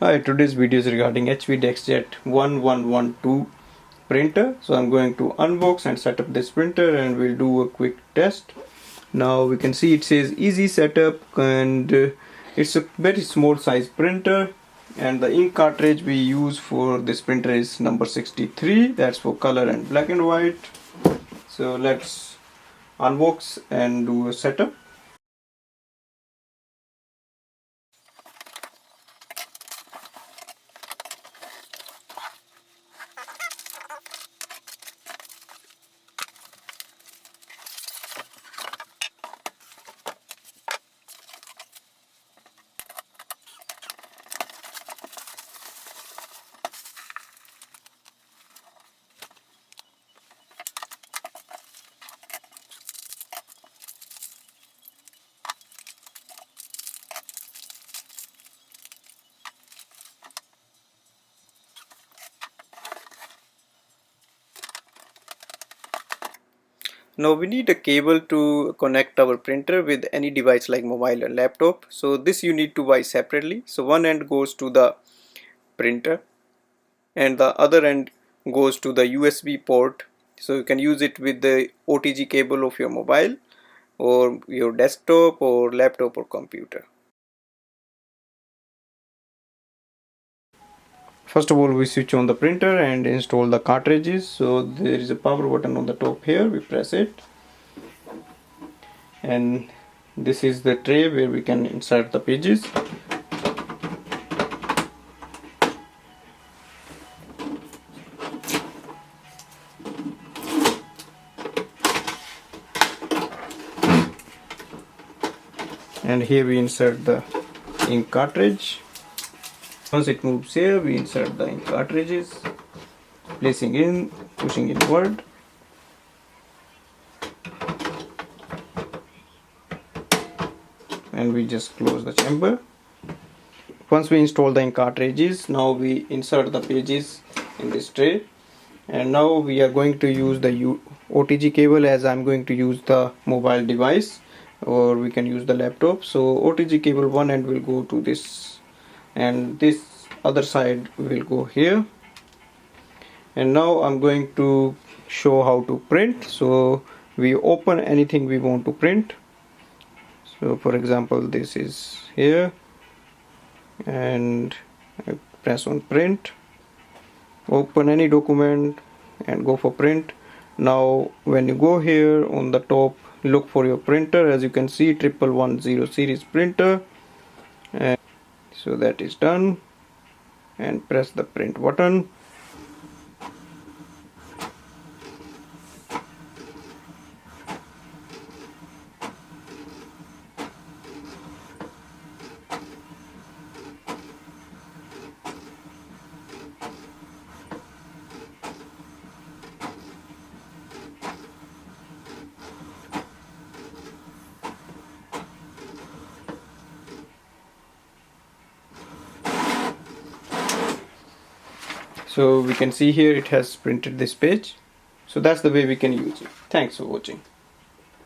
Hi, today's video is regarding HP DeskJet 1112 printer. So I'm going to unbox and set up this printer and we'll do a quick test. Now we can see it says easy setup and it's a very small size printer, and the ink cartridge we use for this printer is number 63. That's for color and black and white. So let's unbox and do a setup. Now we need a cable to connect our printer with any device like mobile or laptop. So this you need to buy separately. So one end goes to the printer and the other end goes to the USB port. So you can use it with the OTG cable of your mobile or your desktop or laptop or computer. First of all, we switch on the printer and install the cartridges. So there is a power button on the top here. We press it, and this is the tray where we can insert the pages. And here we insert the ink cartridge. Once it moves here, we insert the ink cartridges, placing in, pushing inward. And we just close the chamber. Once we install the ink cartridges, now we insert the pages in this tray. And now we are going to use the OTG cable, as I'm going to use the mobile device, or we can use the laptop. So OTG cable, one end will go to this and this other side will go here. And now I'm going to show how to print. So we open anything we want to print. So for example, this is here, and I press on print, open any document and go for print. Now when you go here on the top, look for your printer. As you can see, 1110 series printer, and so that is done, and press the print button. So we can see here it has printed this page. So that's the way we can use it. Thanks for watching.